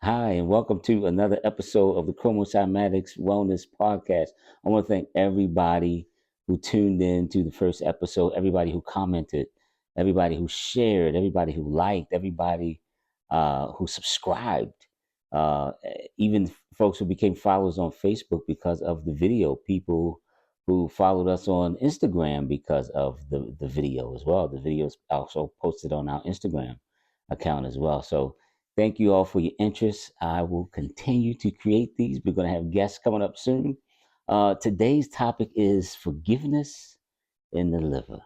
Hi, and welcome to another episode of the Chromosymatics Wellness Podcast. I want to thank everybody who tuned in to the first episode, everybody who commented, everybody who shared, everybody who liked, everybody who subscribed, uh, even folks who became followers on Facebook because of the video, people who followed us on Instagram because of the video as well. The videos also posted on our Instagram account as well. So, thank you all for your interest. I will continue to create these. We're going to have guests coming up soon. Today's topic is forgiveness in the liver.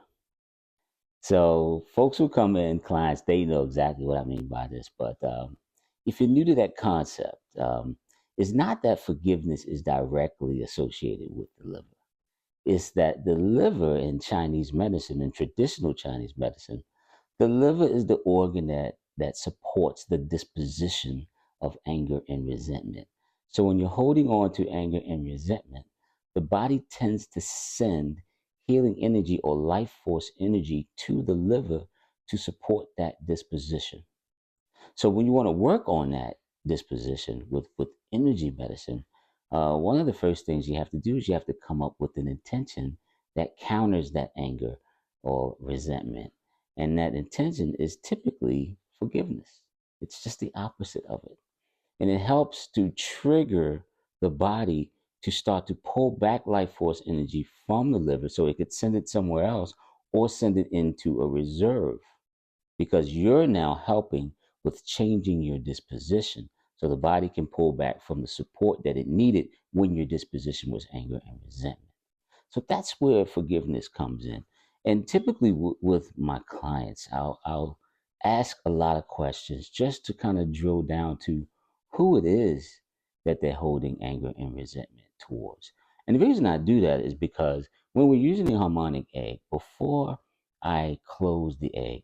So, folks who come in, clients, they know exactly what I mean by this. But if you're new to that concept, it's not that forgiveness is directly associated with the liver. It's that the liver in Chinese medicine, in traditional Chinese medicine, the liver is the organ that supports the disposition of anger and resentment. So when you're holding on to anger and resentment, the body tends to send healing energy or life force energy to the liver to support that disposition. So when you want to work on that disposition with energy medicine, one of the first things you have to do is you have to come up with an intention that counters that anger or resentment. And that intention is typically forgiveness. It's just the opposite of it. And it helps to trigger the body to start to pull back life force energy from the liver so it could send it somewhere else or send it into a reserve because you're now helping with changing your disposition so the body can pull back from the support that it needed when your disposition was anger and resentment. So that's where forgiveness comes in. And typically with my clients, I'll ask a lot of questions just to kind of drill down to who it is that they're holding anger and resentment towards. And the reason I do that is because when we're using the harmonic egg, before I close the egg,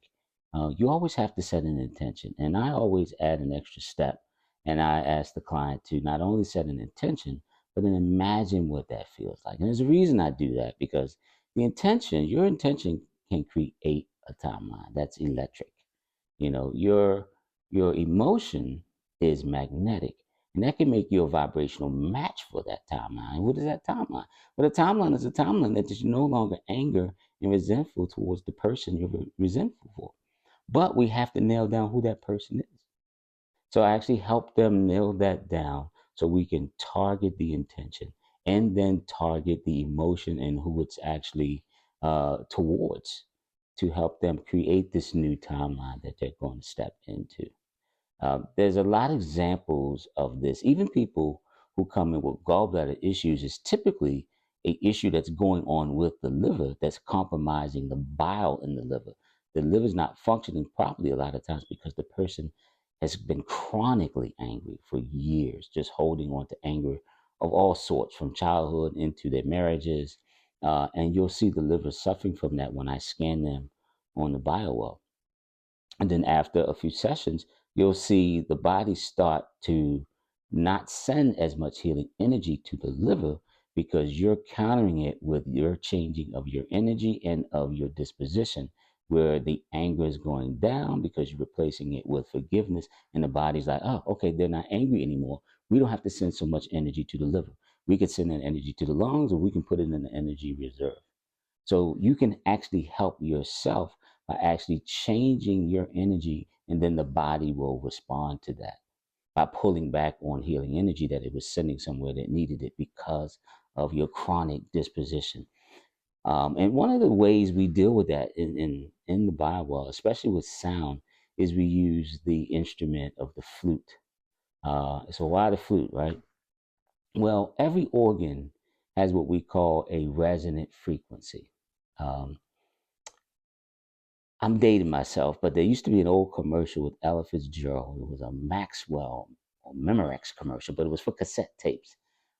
you always have to set an intention. And I always add an extra step. And I ask the client to not only set an intention, but then imagine what that feels like. And there's a reason I do that because your intention can create a timeline. That's electric. You know, your emotion is magnetic. And that can make you a vibrational match for that timeline. What is that timeline? Well, a timeline is a timeline that is no longer anger and resentful towards the person you're resentful for. But we have to nail down who that person is. So I actually help them nail that down so we can target the intention and then target the emotion and who it's actually towards to help them create this new timeline that they're going to step into. There's a lot of examples of this. Even people who come in with gallbladder issues is typically a issue that's going on with the liver that's compromising the bile in the liver. The liver's not functioning properly a lot of times because the person has been chronically angry for years, just holding on to anger of all sorts from childhood into their marriages. And you'll see the liver suffering from that when I scan them on the bio well. And then after a few sessions, you'll see the body start to not send as much healing energy to the liver because you're countering it with your changing of your energy and of your disposition, where the anger is going down because you're replacing it with forgiveness. And the body's like, oh, okay, they're not angry anymore. We don't have to send so much energy to the liver. We could send that energy to the lungs or we can put it in the energy reserve. So you can actually help yourself by actually changing your energy, and then the body will respond to that by pulling back on healing energy that it was sending somewhere that needed it because of your chronic disposition. And one of the ways we deal with that in the Bible, especially with sound, is we use the instrument of the flute. So why the flute, right? Well, every organ has what we call a resonant frequency. Um, I'm dating myself, but there used to be an old commercial with Ella Fitzgerald. It was a Maxwell or Memorex commercial, but it was for cassette tapes.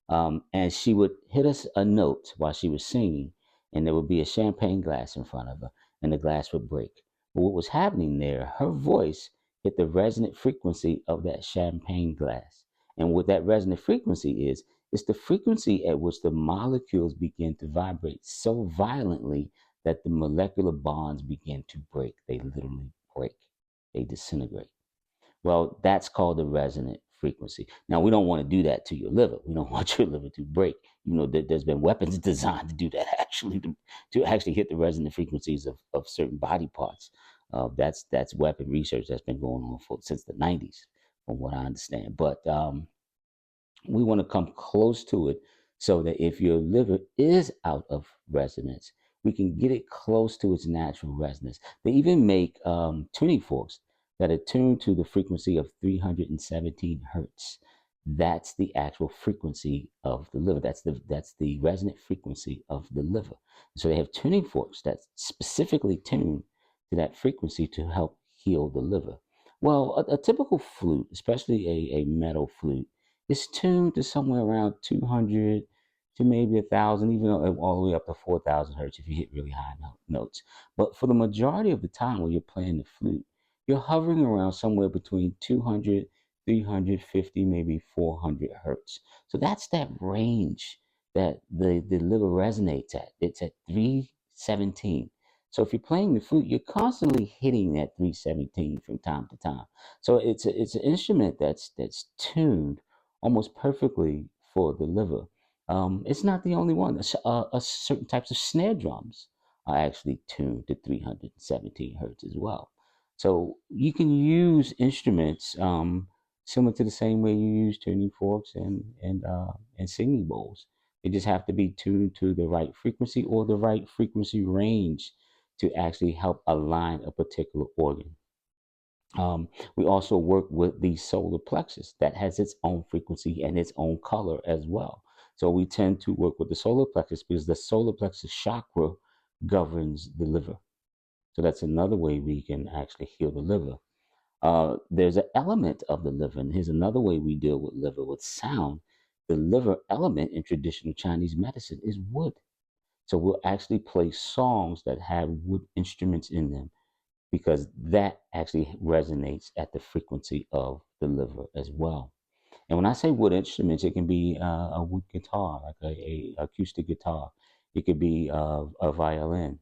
And she would hit us a note while she was singing, and there would be a champagne glass in front of her, and the glass would break. But what was happening there, her voice hit the resonant frequency of that champagne glass. And what that resonant frequency is, it's the frequency at which the molecules begin to vibrate so violently that the molecular bonds begin to break. They literally break, they disintegrate. Well, that's called the resonant frequency. Now, we don't want to do that to your liver. We don't want your liver to break. There's been weapons designed to do that, actually, to actually hit the resonant frequencies of certain body parts. That's weapon research that's been going on since the 90s, from what I understand. But we want to come close to it so that if your liver is out of resonance, we can get it close to its natural resonance. They even make tuning forks that are tuned to the frequency of 317 hertz. That's the actual frequency of the liver. That's the resonant frequency of the liver. So they have tuning forks that specifically tune to that frequency to help heal the liver. Well, a typical flute, especially a metal flute, is tuned to somewhere around 200 to maybe 1,000, even all the way up to 4,000 hertz if you hit really high notes. But for the majority of the time when you're playing the flute, you're hovering around somewhere between 200, 350, maybe 400 hertz. So that's that range that the liver resonates at. It's at 317. So if you're playing the flute, you're constantly hitting that 317 from time to time. So it's an instrument that's tuned almost perfectly for the liver. It's not the only one. Certain types of snare drums are actually tuned to 317 hertz as well. So you can use instruments similar to the same way you use tuning forks and singing bowls. They just have to be tuned to the right frequency or the right frequency range to actually help align a particular organ. We also work with the solar plexus that has its own frequency and its own color as well. So we tend to work with the solar plexus because the solar plexus chakra governs the liver. So that's another way we can actually heal the liver. There's an element of the liver, and here's another way we deal with liver with sound. The liver element in traditional Chinese medicine is wood. So we'll actually play songs that have wood instruments in them because that actually resonates at the frequency of the liver as well. And when I say wood instruments, it can be a wood guitar, like a acoustic guitar. It could be a violin.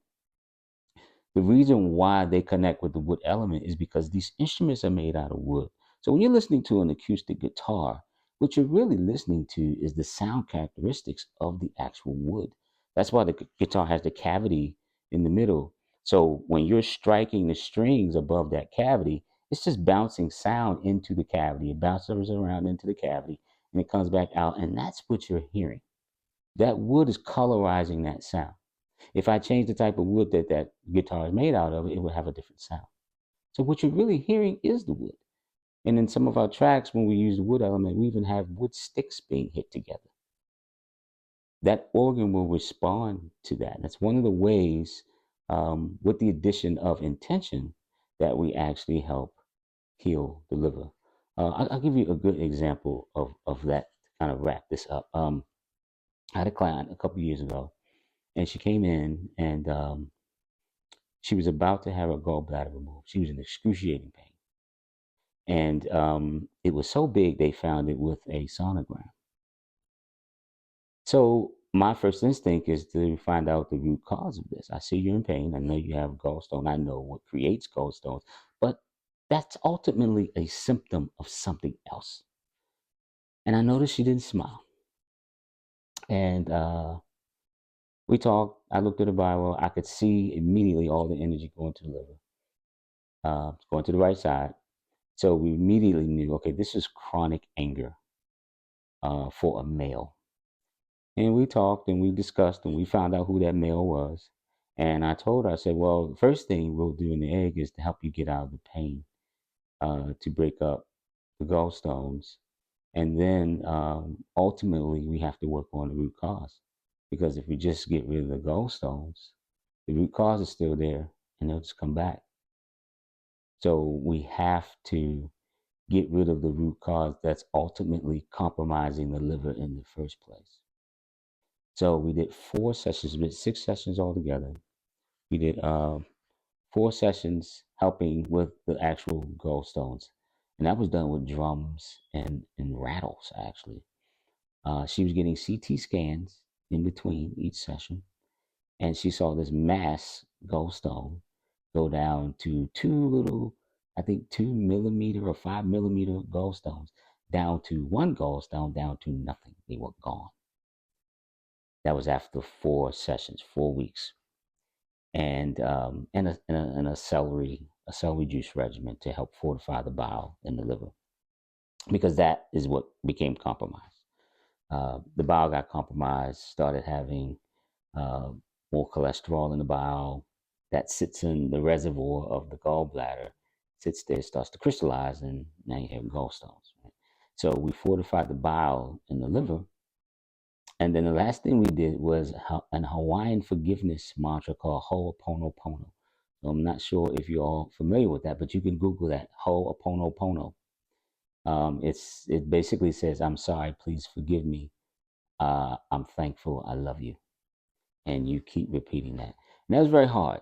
The reason why they connect with the wood element is because these instruments are made out of wood. So when you're listening to an acoustic guitar, what you're really listening to is the sound characteristics of the actual wood. That's why the guitar has the cavity in the middle. So when you're striking the strings above that cavity, it's just bouncing sound into the cavity. It bounces around into the cavity and it comes back out. And that's what you're hearing. That wood is colorizing that sound. If I change the type of wood that guitar is made out of, it would have a different sound. So what you're really hearing is the wood. And in some of our tracks, when we use the wood element, we even have wood sticks being hit together. That organ will respond to that. That's one of the ways, with the addition of intention, that we actually help heal the liver. I'll give you a good example of that to kind of wrap this up. I had a client a couple years ago, and she came in and she was about to have her gallbladder removed. She was in excruciating pain. And it was so big, they found it with a sonogram. So my first instinct is to find out the root cause of this. I see you're in pain. I know you have gallstone. I know what creates gallstones, but that's ultimately a symptom of something else. And I noticed she didn't smile. And we talked. I looked at the Bible. I could see immediately all the energy going to the liver, going to the right side. So we immediately knew, okay, this is chronic anger for a male. And we talked and we discussed and we found out who that male was. And I told her, I said, well, the first thing we'll do in the egg is to help you get out of the pain, to break up the gallstones. And then ultimately, we have to work on the root cause. Because if we just get rid of the gallstones, the root cause is still there and they'll just come back. So we have to get rid of the root cause that's ultimately compromising the liver in the first place. So we did 4 sessions, we did 6 sessions altogether. We did 4 sessions helping with the actual gallstones. And that was done with drums and rattles, actually. She was getting CT scans in between each session. And she saw this mass gallstone go down to two little, I think 2 millimeter or 5 millimeter gallstones. down to one gallstone, down to nothing. They were gone. That was after 4 sessions, 4 weeks, and a celery juice regimen to help fortify the bile and the liver, because that is what became compromised. The bile got compromised, started having uh, more cholesterol in the bile that sits in the reservoir of the gallbladder, sits there, starts to crystallize, and now you have gallstones. Right? So we fortified the bile in the liver. And then the last thing we did was an Hawaiian forgiveness mantra called Ho'oponopono. So I'm not sure if you're all familiar with that, but you can Google that, Ho'oponopono. It basically says, "I'm sorry, please forgive me. I'm thankful, I love you." And you keep repeating that. And that was very hard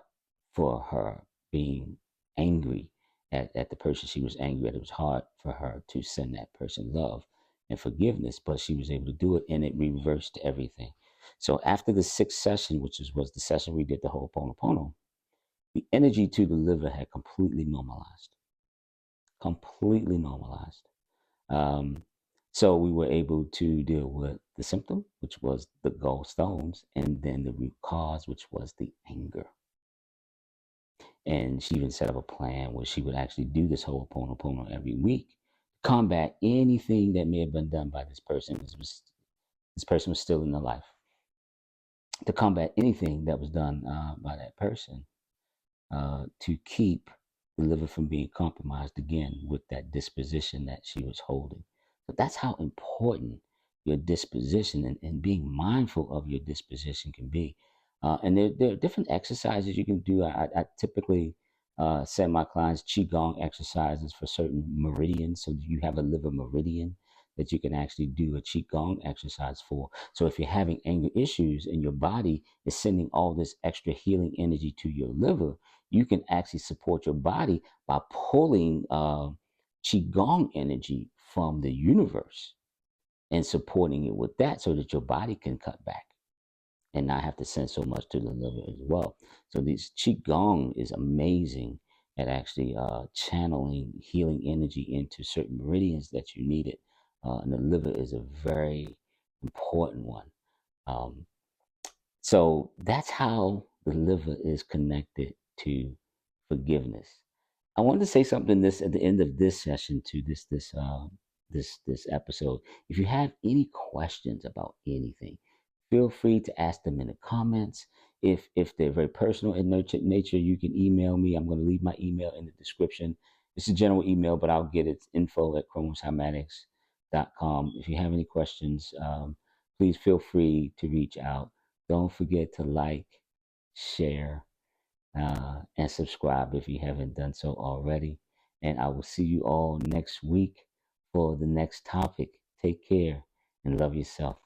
for her, being angry at the person she was angry at. It was hard for her to send that person love and forgiveness, but she was able to do it, and it reversed everything. So after the sixth session, which was the session we did the Ho'oponopono, the energy to the liver had completely normalized. Completely normalized. Um, so we were able to deal with the symptom, which was the gallstones, and then the root cause, which was the anger. And she even set up a plan where she would actually do this Ho'oponopono every week, combat anything that may have been done by this person. This person was still in the life. To combat anything that was done by that person, to keep the liver from being compromised again with that disposition that she was holding. So that's how important your disposition and being mindful of your disposition can be. And there are different exercises you can do. I typically send my clients Qigong exercises for certain meridians. So you have a liver meridian that you can actually do a Qigong exercise for. So if you're having anger issues and your body is sending all this extra healing energy to your liver, you can actually support your body by pulling qigong energy from the universe and supporting it with that, so that your body can cut back and not have to send so much to the liver as well. So this qigong is amazing at actually channeling healing energy into certain meridians that you need it, and the liver is a very important one. Um, so that's how the liver is connected to forgiveness. I wanted to say something this at the end of this session to this episode. If you have any questions about anything, feel free to ask them in the comments. If they're very personal in nature, you can email me. I'm going to leave my email in the description. It's a general email, but I'll get it, info@chromoscymatics.com. If you have any questions, please feel free to reach out. Don't forget to like, share, and subscribe if you haven't done so already. And I will see you all next week for the next topic. Take care and love yourself.